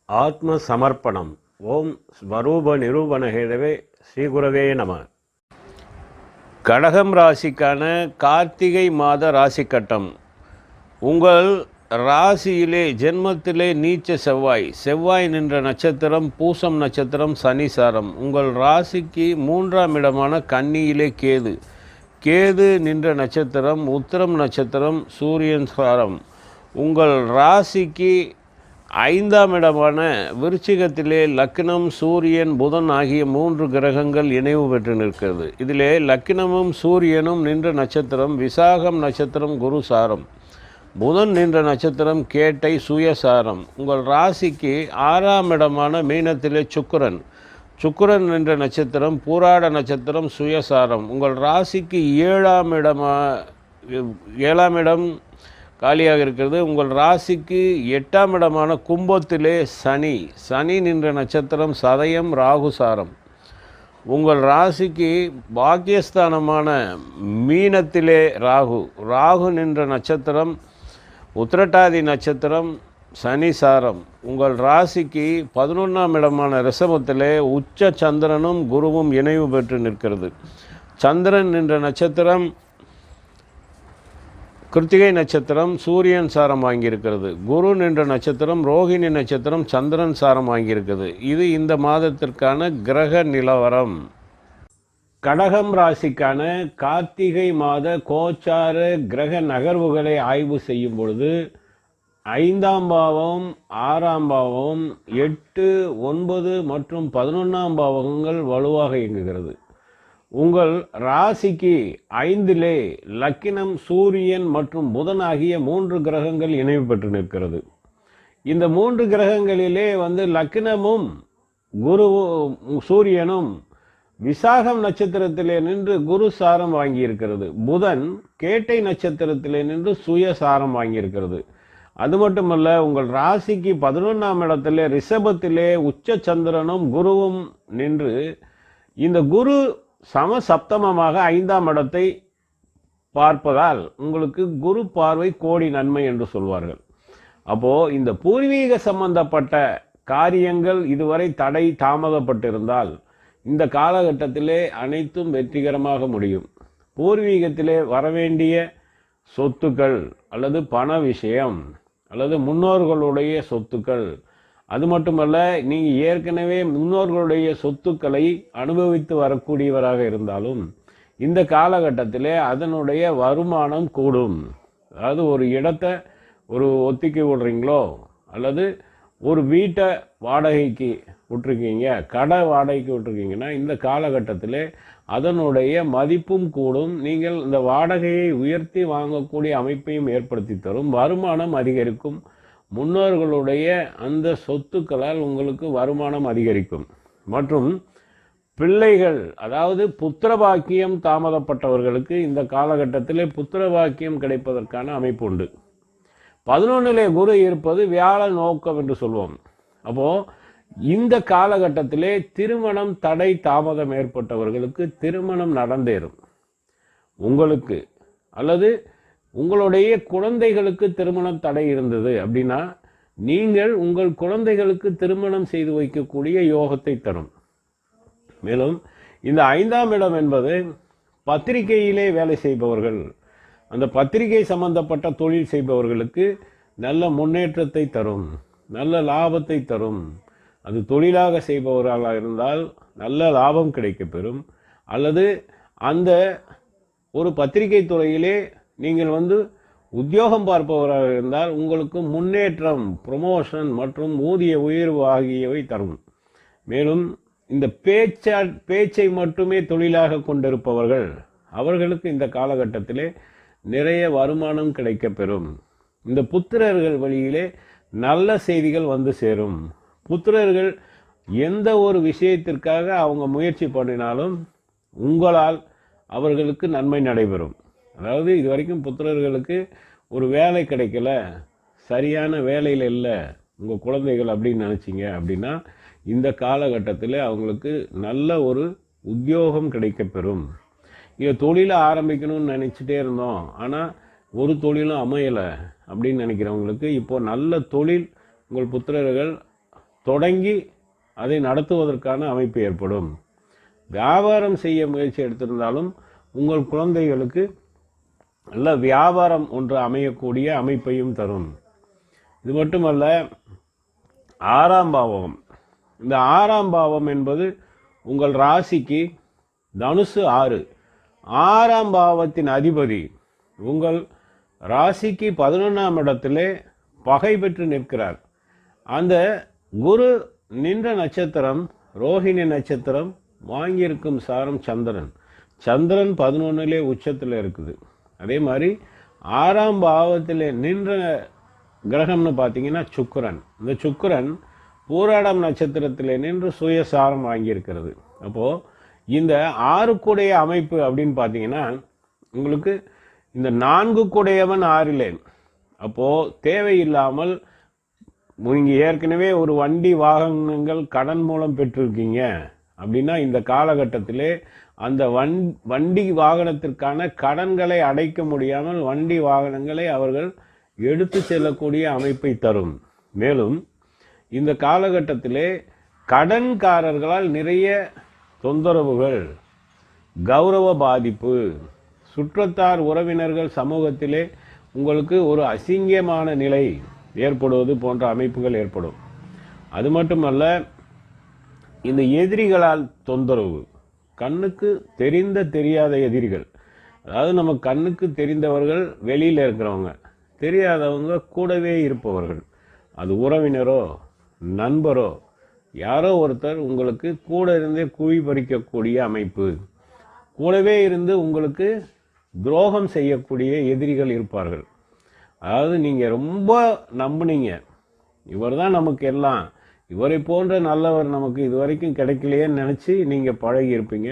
ஆத்ம சமர்ப்பணம். ஓம் ஸ்வரூப நிரூபண ஹேதவே ஸ்ரீகுரவே நம. கடகம் ராசிக்கான கார்த்திகை மாத ராசி கட்டம். உங்கள் ராசியிலே ஜென்மத்திலே நீச்ச செவ்வாய் நின்ற நட்சத்திரம் பூசம் நட்சத்திரம் சனிசாரம். உங்கள் ராசிக்கு 3ஆம் இடமான கன்னியிலே கேது நின்ற நட்சத்திரம் உத்திரம் நட்சத்திரம் சூரியன் சாரம். உங்கள் ராசிக்கு 5ஆம் இடமான விருச்சிகத்திலே லக்னம் சூரியன் புதன் ஆகிய 3 கிரகங்கள் இணைவு பெற்று நிற்கிறது. இதிலே லக்னமும் சூரியனும் நின்ற நட்சத்திரம் விசாகம் நட்சத்திரம் குரு சாரம். புதன் நின்ற நட்சத்திரம் கேட்டை சுயசாரம். உங்கள் ராசிக்கு 6ஆம் இடமான மீனத்திலே சுக்கிரன் நின்ற நட்சத்திரம் பூராட நட்சத்திரம் சுயசாரம். உங்கள் ராசிக்கு 7ஆம் இடம் காலியாக இருக்கிறது. உங்கள் ராசிக்கு 8ஆம் இடமான கும்பத்திலே சனி நின்ற நட்சத்திரம் சதயம் ராகுசாரம். உங்கள் ராசிக்கு பாக்கியஸ்தானமான மீனத்திலே ராகு நின்ற நட்சத்திரம் உத்திரட்டாதி நட்சத்திரம் சனிசாரம். உங்கள் ராசிக்கு 11ஆம் இடமான ரிஷபத்திலே உச்ச சந்திரனும் குருவும் இணைவு பெற்று நிற்கிறது. சந்திரன் நின்ற நட்சத்திரம் கிருத்திகை நட்சத்திரம் சூரியன் சாரம் வாங்கியிருக்கிறது. குரு நின்ற நட்சத்திரம் ரோஹிணி நட்சத்திரம் சந்திரன் சாரம் வாங்கியிருக்கிறது. இது இந்த மாதத்திற்கான கிரக நிலவரம். கடகம் ராசிக்கான கார்த்திகை மாத கோச்சார கிரக நகர்வுகளை ஆய்வு செய்யும் பொழுது 5ஆம் பாவம் 6ஆம் பாவம் 8, 9 மற்றும் 11ஆம் பாவங்கள் வலுவாக இயங்குகிறது. உங்கள் ராசிக்கு 5லே லக்கினம் சூரியன் மற்றும் புதன் ஆகிய 3 கிரகங்கள் இணைவு பெற்று நிற்கிறது. இந்த 3 கிரகங்களிலே லக்கினமும் சூரியனும் விசாகம் நட்சத்திரத்திலே நின்று குரு சாரம் வாங்கியிருக்கிறது. புதன் கேட்டை நட்சத்திரத்திலே நின்று சுயசாரம் வாங்கியிருக்கிறது. அது மட்டுமல்ல, உங்கள் ராசிக்கு 11ஆம் இடத்திலே ரிஷபத்திலே உச்ச சந்திரனும் குருவும் நின்று இந்த குரு சமசப்தமமாக 5ஆம் இடத்தை பார்ப்பதால் உங்களுக்கு குரு பார்வை கோடி நன்மை என்று சொல்வார்கள். அப்போது இந்த பூர்வீக சம்பந்தப்பட்ட காரியங்கள் இதுவரை தடை தாமதப்பட்டிருந்தால் இந்த காலகட்டத்திலே அனைத்தும் வெற்றிகரமாக முடியும். பூர்வீகத்திலே வரவேண்டிய சொத்துக்கள் அல்லது பண விஷயம் அல்லது முன்னோர்களுடைய சொத்துக்கள், அது மட்டுமல்ல, நீங்கள் ஏற்கனவே முன்னோர்களுடைய சொத்துக்களை அனுபவித்து வரக்கூடியவராக இருந்தாலும் இந்த காலகட்டத்தில் அதனுடைய வருமானம் கூடும். அதாவது ஒரு இடத்தை ஒத்திக்கை விடுறீங்களோ அல்லது ஒரு வீட்டை வாடகைக்கு விட்டுருக்கீங்க, கடை வாடகைக்கு விட்டுருக்கீங்கன்னா இந்த காலகட்டத்தில் அதனுடைய மதிப்பும் கூடும். நீங்கள் இந்த வாடகையை உயர்த்தி வாங்கக்கூடிய அமைப்பையும் ஏற்படுத்தி தரும். வருமானம் அதிகரிக்கும். முன்னோர்களுடைய அந்த சொத்துக்களால் உங்களுக்கு வருமானம் அதிகரிக்கும். மற்றும் பிள்ளைகள், அதாவது புத்திரபாக்கியம் தாமதப்பட்டவர்களுக்கு இந்த காலகட்டத்தில் புத்திரபாக்கியம் கிடைப்பதற்கான அமைப்பு உண்டு. 11லே குரு இருப்பது வியாழ நோக்கம் என்று சொல்வோம். அப்போது இந்த காலகட்டத்திலே திருமணம் தடை தாமதம் ஏற்பட்டவர்களுக்கு திருமணம் நடந்தேறும். உங்களுக்கு அல்லது உங்களுடைய குழந்தைகளுக்கு திருமணம் தடை இருந்தது அப்படின்னா நீங்கள் உங்கள் குழந்தைகளுக்கு திருமணம் செய்து வைக்கக்கூடிய யோகத்தை தரும். மேலும் இந்த 5ஆம் இடம் என்பது பத்திரிகையிலே வேலை செய்பவர்கள், அந்த பத்திரிகை சம்பந்தப்பட்ட தொழில் செய்பவர்களுக்கு நல்ல முன்னேற்றத்தை தரும், நல்ல லாபத்தை தரும். அது தொழிலாக செய்பவர்களாக இருந்தால் நல்ல லாபம் கிடைக்கப்பெறும். அல்லது அந்த ஒரு பத்திரிகை துறையிலே நீங்கள் உத்தியோகம் பார்ப்பவராக இருந்தால் உங்களுக்கு முன்னேற்றம், ப்ரொமோஷன் மற்றும் ஊதிய உயர்வு ஆகியவை தரும். மேலும் இந்த பேச்சை மட்டுமே தொழிலாக கொண்டிருப்பவர்கள், அவர்களுக்கு இந்த காலகட்டத்திலே நிறைய வருமானம் கிடைக்கப்பெறும். இந்த புத்திரர்கள் வழியிலே நல்ல செய்திகள் வந்து சேரும். புத்திரர்கள் எந்த ஒரு விஷயத்திற்காக அவங்க முயற்சி பண்ணினாலும் உங்களால் அவர்களுக்கு நன்மை நடைபெறும். அதாவது இது வரைக்கும் புத்திரர்களுக்கு ஒரு வேலை கிடைக்கல, சரியான வேலையில் இல்லை உங்கள் குழந்தைகள் அப்படின்னு நினச்சிங்க அப்படின்னா இந்த காலகட்டத்தில் அவங்களுக்கு நல்ல ஒரு உத்தியோகம் கிடைக்கப்பெறும். இங்கே தொழிலை ஆரம்பிக்கணும்னு நினச்சிட்டே இருந்தோம், ஆனால் ஒரு தொழிலும் அமையலை அப்படின்னு நினைக்கிறவங்களுக்கு இப்போது நல்ல தொழில் உங்கள் புத்திரர்கள் தொடங்கி அதை நடத்துவதற்கான அமைப்பு ஏற்படும். வியாபாரம் செய்ய முயற்சி எடுத்திருந்தாலும் உங்கள் குழந்தைகளுக்கு நல்ல வியாபாரம் ஒன்று அமையக்கூடிய அமைப்பையும் தரும். இது மட்டுமல்ல, 6ஆம் பாவம். இந்த 6ஆம் பாவம் என்பது உங்கள் ராசிக்கு தனுசு 6. 6ஆம் பாவத்தின் அதிபதி உங்கள் ராசிக்கு 11ஆம் இடத்திலே பகை பெற்று நிற்கிறார். அந்த குரு நின்ற நட்சத்திரம் ரோஹிணி நட்சத்திரம், வாங்கியிருக்கும் சாரம் சந்திரன். சந்திரன் 11லே உச்சத்தில் இருக்குது. அதே மாதிரி 6ஆம் பாவத்தில் நின்ற கிரகம்னு பார்த்தீங்கன்னா சுக்கிரன். இந்த சுக்கிரன் பூராடம் நட்சத்திரத்தில் நின்று சுயசாரம் வாங்கியிருக்கிறது. அப்போது இந்த 6 அமைப்பு அப்படின்னு பார்த்தீங்கன்னா உங்களுக்கு இந்த 4 6லே. அப்போது தேவையில்லாமல் நீங்கள் ஏற்கனவே ஒரு வண்டி வாகனங்கள் கடன் மூலம் பெற்றிருக்கீங்க அப்படின்னா இந்த காலகட்டத்திலே அந்த வண்டி வாகனத்திற்கான கடன்களை அடைக்க முடியாமல் வண்டி வாகனங்களை அவர்கள் எடுத்து செல்லக்கூடிய அமைப்பை தரும். மேலும் இந்த காலகட்டத்திலே கடன்காரர்களால் நிறைய தொந்தரவுகள், கௌரவ பாதிப்பு, சுற்றத்தார் உறவினர்கள் சமூகத்திலே உங்களுக்கு ஒரு அசிங்கமான நிலை ஏற்படுவது போன்ற அமைப்புகள் ஏற்படும். அது மட்டுமல்ல, இந்த எதிரிகளால் தொந்தரவு, கண்ணுக்கு தெரியாத எதிரிகள். அதாவது நம்ம கண்ணுக்கு தெரிந்தவர்கள் வெளியில் இருக்கிறவங்க, தெரியாதவங்க கூடவே இருப்பவர்கள். அது உறவினரோ நண்பரோ யாரோ ஒருத்தர் உங்களுக்கு கூட இருந்தே குழி பறிக்கக்கூடிய அமைப்பு, கூடவே இருந்து உங்களுக்கு துரோகம் செய்யக்கூடிய எதிரிகள் இருப்பார்கள். அதாவது நீங்கள் ரொம்ப நம்புனீங்க, இவர் தான் நமக்கு எல்லாம், இவரை போன்ற நல்லவர் நமக்கு இதுவரைக்கும் கிடைக்கலையேன்னு நினச்சி நீங்கள் பழகி இருப்பீங்க.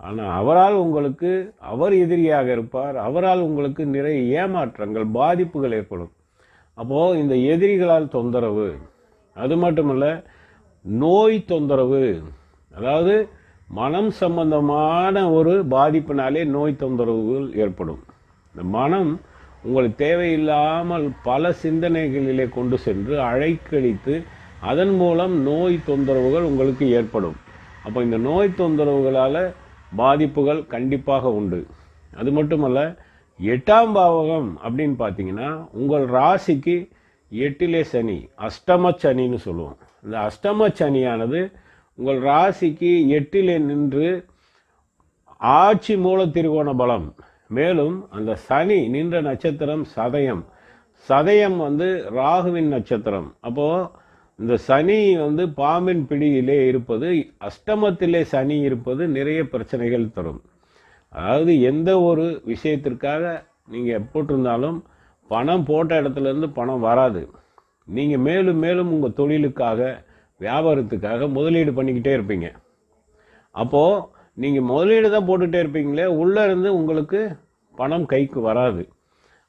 ஆனால் அவரால் உங்களுக்கு அவர் எதிரியாக இருப்பார். அவரால் உங்களுக்கு நிறைய ஏமாற்றங்கள், பாதிப்புகள் ஏற்படும். அப்போது இந்த எதிரிகளால் தொந்தரவு, அது மட்டுமல்ல நோய் தொந்தரவு, அதாவது மனம் சம்பந்தமான ஒரு பாதிப்பினாலே நோய் தொந்தரவுகள் ஏற்படும். இந்த மனம் உங்களுக்கு தேவையில்லாமல் பல சிந்தனைகளிலே கொண்டு சென்று அழைக்கழித்து அதன் மூலம் நோய் தொந்தரவுகள் உங்களுக்கு ஏற்படும். அப்போ இந்த நோய் தொந்தரவுகளால் பாதிப்புகள் கண்டிப்பாக உண்டு. அது மட்டுமல்ல, 8ஆம் பாவகம் அப்படின்னு பார்த்தீங்கன்னா உங்கள் ராசிக்கு 8லே சனி, அஷ்டம சனின்னு சொல்லுவோம். இந்த அஷ்டம சனியானது உங்கள் ராசிக்கு 8லே நின்று ஆட்சி மூல திரிகோண பலம். மேலும் அந்த சனி நின்ற நட்சத்திரம் சதயம். சதயம் ராகுவின் நட்சத்திரம். அப்போது இந்த சனி பாம்பின் பிடியிலே இருப்பது, அஷ்டமத்திலே சனி இருப்பது நிறைய பிரச்சனைகள் தரும். அதாவது எந்த ஒரு விஷயத்திற்காக நீங்கள் போட்டிருந்தாலும் பணம் போட்ட இடத்துலேருந்து பணம் வராது. நீங்கள் மேலும் மேலும் உங்கள் தொழிலுக்காக வியாபாரத்துக்காக முதலீடு பண்ணிக்கிட்டே இருப்பீங்க. அப்போது நீங்கள் முதலீடு தான் போட்டுகிட்டே இருப்பீங்களே, உள்ளே இருந்து உங்களுக்கு பணம் கைக்கு வராது.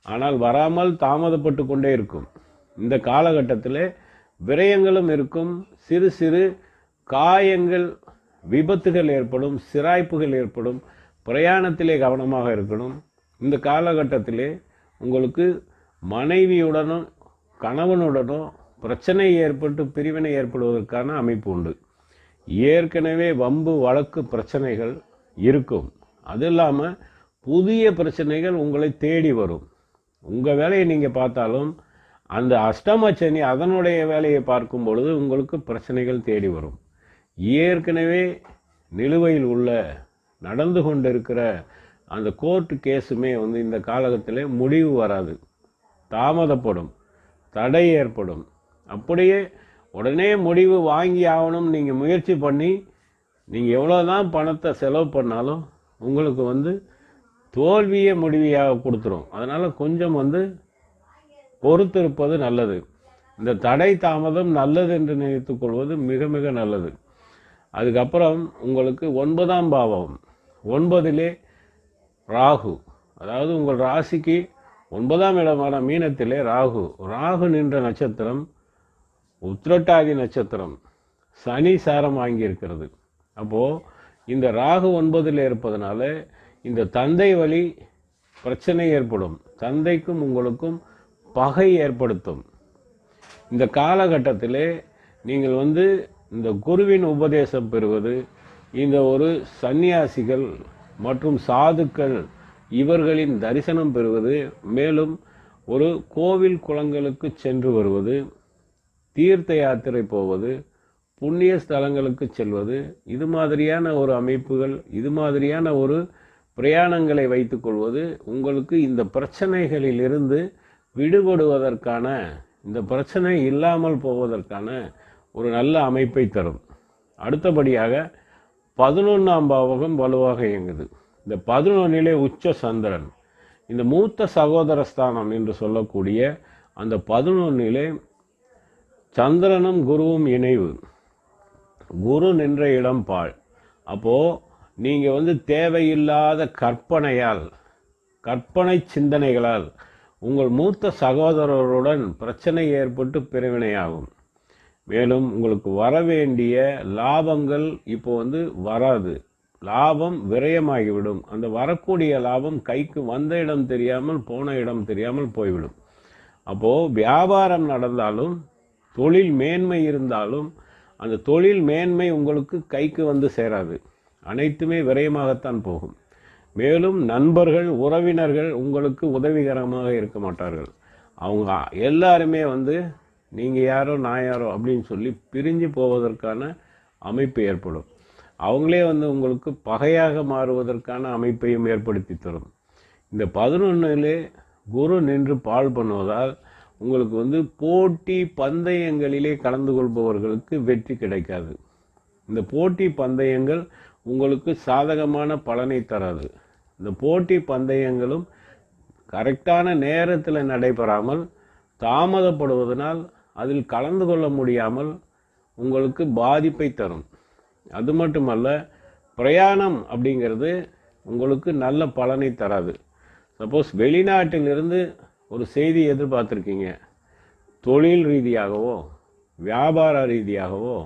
ஆனால் வராமல் தாமதப்பட்டு கொண்டே இருக்கும். இந்த காலகட்டத்தில் விரயங்களும் இருக்கும், சிறு சிறு காயங்கள், விபத்துகள் ஏற்படும், சிராய்ப்புகள் ஏற்படும். பிரயாணத்திலே கவனமாக இருக்கணும். இந்த காலகட்டத்திலே உங்களுக்கு மனைவியுடனும் கணவனுடனும் பிரச்சனை ஏற்பட்டு பிரிவினை ஏற்படுவதற்கான அமைப்பு உண்டு. ஏற்கனவே வம்பு வழக்கு பிரச்சனைகள் இருக்கும். அது இல்லாமல் புதிய பிரச்சனைகள் உங்களை தேடி வரும். உங்கள் வேலையை நீங்கள் பார்த்தாலும் அந்த அஷ்டம சனி அதனுடைய வேலையை பார்க்கும் பொழுது உங்களுக்கு பிரச்சனைகள் தேடி வரும். ஏற்கனவே நிலுவையில் உள்ள நடந்து கொண்டிருக்கிற அந்த கோர்ட்டு கேஸுமே இந்த காலகட்டத்தில் முடிவு வராது, தாமதப்படும், தடை ஏற்படும். அப்படியே உடனே முடிவு வாங்கி ஆகணும். நீங்கள் முயற்சி பண்ணி நீங்கள் எவ்வளோ தான் பணத்தை செலவு பண்ணாலும் உங்களுக்கு தோல்வியை முடிவியாக கொடுத்துரும். அதனால் கொஞ்சம் பொறுத்திருப்பது நல்லது. இந்த தடை தாமதம் நல்லது என்று நினைத்துக் கொள்வது மிக மிக நல்லது. அதுக்கப்புறம் உங்களுக்கு 9ஆம் பாவம், 9லே ராகு. அதாவது உங்கள் ராசிக்கு 9ஆம் இடமான மீனத்திலே ராகு. ராகு நின்ற நட்சத்திரம் உத்திரட்டாதி நட்சத்திரம், சனி சாரம் வாங்கியிருக்கிறது. அப்போது இந்த ராகு 9ல் இருப்பதனால இந்த தந்தை வழி பிரச்சனை ஏற்படும். தந்தைக்கும் உங்களுக்கும் பகை ஏற்படுத்தும். இந்த காலகட்டத்திலே நீங்கள் வந்து இந்த குருவின் உபதேசம் பெறுவது, இந்த ஒரு சந்நியாசிகள் மற்றும் சாதுக்கள் இவர்களின் தரிசனம் பெறுவது, மேலும் ஒரு கோவில் குளங்களுக்கு சென்று வருவது, தீர்த்த யாத்திரை போவது, புண்ணிய ஸ்தலங்களுக்கு செல்வது, இது மாதிரியான ஒரு அமைப்புகள், இது மாதிரியான ஒரு பிரயாணங்களை வைத்துக்கொள்வது உங்களுக்கு இந்த பிரச்சனைகளிலிருந்து விடுபடுவதற்கான, இந்த பிரச்சனை இல்லாமல் போவதற்கான ஒரு நல்ல அமைப்பை தரும். அடுத்தபடியாக 11ஆம் பாவகம் வலுவாக இயங்குது. இந்த 11 உச்ச சந்திரன், இந்த மூத்த சகோதர ஸ்தானம் என்று சொல்லக்கூடிய அந்த 11 சந்திரனும் குருவும் இணைவு. குரு நின்ற இடம் பாழ். அப்போது நீங்கள் வந்து தேவையில்லாத கற்பனையால், கற்பனை சிந்தனைகளால் உங்கள் மூத்த சகோதரருடன் பிரச்சனை ஏற்பட்டு பிரிவினையாகும். மேலும் உங்களுக்கு வர வேண்டிய லாபங்கள் இப்போ வந்து வராது, லாபம் விரயமாகிவிடும். அந்த வரக்கூடிய லாபம் கைக்கு வந்த இடம் தெரியாமல் போன இடம் தெரியாமல் போய்விடும். அப்போது வியாபாரம் நடந்தாலும், தொழில் மேன்மை இருந்தாலும், அந்த தொழில் மேன்மை உங்களுக்கு கைக்கு வந்து சேராது, அனைத்துமே விரயமாகத்தான் போகும். மேலும் நண்பர்கள், உறவினர்கள் உங்களுக்கு உதவிகரமாக இருக்க மாட்டார்கள். அவங்க எல்லாருமே வந்து நீங்கள் யாரோ நான் யாரோ அப்படின்னு சொல்லி பிரிஞ்சு போவதற்கான அமைப்பு ஏற்படும். அவங்களே வந்து உங்களுக்கு பகையாக மாறுவதற்கான அமைப்பையும் ஏற்படுத்தி தரும். இந்த 11 குரு நின்று பால் பண்ணுவதால் உங்களுக்கு வந்து போட்டி பந்தயங்களிலே கலந்து கொள்பவர்களுக்கு வெற்றி கிடைக்காது. இந்த போட்டி பந்தயங்கள் உங்களுக்கு சாதகமான பலனை தராது. இந்த போட்டி பந்தயங்களும் கரெக்டான நேரத்தில் நடைபெறாமல் தாமதப்படுவதனால் அதில் கலந்து கொள்ள முடியாமல் உங்களுக்கு பாதிப்பை தரும். அது மட்டுமல்ல, பிரயாணம் அப்படிங்கிறது உங்களுக்கு நல்ல பலனை தராது. சப்போஸ் வெளிநாட்டிலிருந்து ஒரு செய்தி எதிர்பார்த்துருக்கீங்க, தொழில் ரீதியாகவோ வியாபார ரீதியாகவோ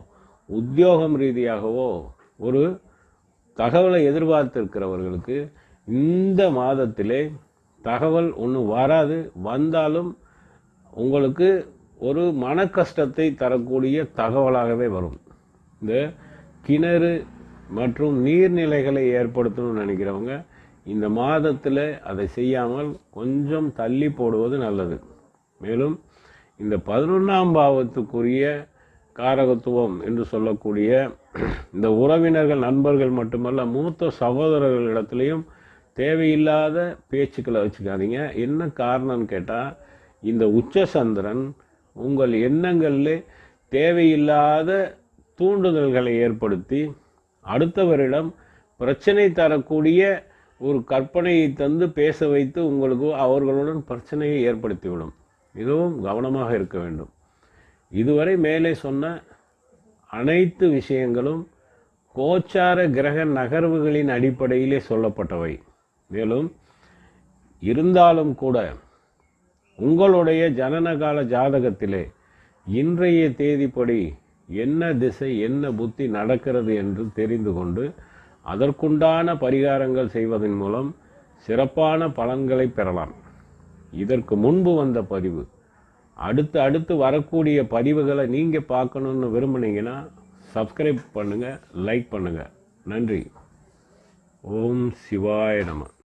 உத்தியோகம் ரீதியாகவோ ஒரு தகவலை எதிர்பார்த்திருக்கிறவர்களுக்கு இந்த மாதத்திலே தகவல் ஒன்றும் வராது. வந்தாலும் உங்களுக்கு ஒரு மன கஷ்டத்தை தரக்கூடிய தகவலாகவே வரும். இந்த கிணறு மற்றும் நீர்நிலைகளை ஏற்படுத்தணும்னு நினைக்கிறவங்க இந்த மாதத்தில் அதை செய்யாமல் கொஞ்சம் தள்ளி போடுவது நல்லது. மேலும் இந்த 11ஆம் பாவத்துக்குரிய காரகத்துவம் என்று சொல்லக்கூடிய இந்த உறவினர்கள், நண்பர்கள் மட்டுமல்ல, மூத்த சகோதரர்களிடத்துலையும் தேவையில்லாத பேச்சுக்களை வச்சுக்காதீங்க. என்ன காரணம்னு கேட்டால், இந்த உச்ச சந்திரன் உங்கள் எண்ணங்களில் தேவையில்லாத தூண்டுதல்களை ஏற்படுத்தி அடுத்தவரிடம் பிரச்சனை தரக்கூடிய ஒரு கற்பனையை தந்து பேச வைத்து உங்களுக்கு அவர்களுடன் பிரச்சனையை ஏற்படுத்திவிடும். இதுவும் கவனமாக இருக்க வேண்டும். இதுவரை மேலே சொன்ன அனைத்து விஷயங்களும் கோச்சார கிரக நகர்வுகளின் அடிப்படையிலே சொல்லப்பட்டவை. மேலும் இருந்தாலும் கூட உங்களுடைய ஜனனகால ஜாதகத்திலே இன்றைய தேதிப்படி என்ன திசை, என்ன புத்தி நடக்கிறது என்று தெரிந்து கொண்டு அதற்குண்டான பரிகாரங்கள் செய்வதன் மூலம் சிறப்பான பலன்களை பெறலாம். இதற்கு முன்பு வந்த பதிவு, அடுத்து வரக்கூடிய பதிவுகளை நீங்கள் பார்க்கணுன்னு விரும்புனீங்கன்னா சப்ஸ்கிரைப் பண்ணுங்கள், லைக் பண்ணுங்கள். நன்றி. ஓம் சிவாய நம.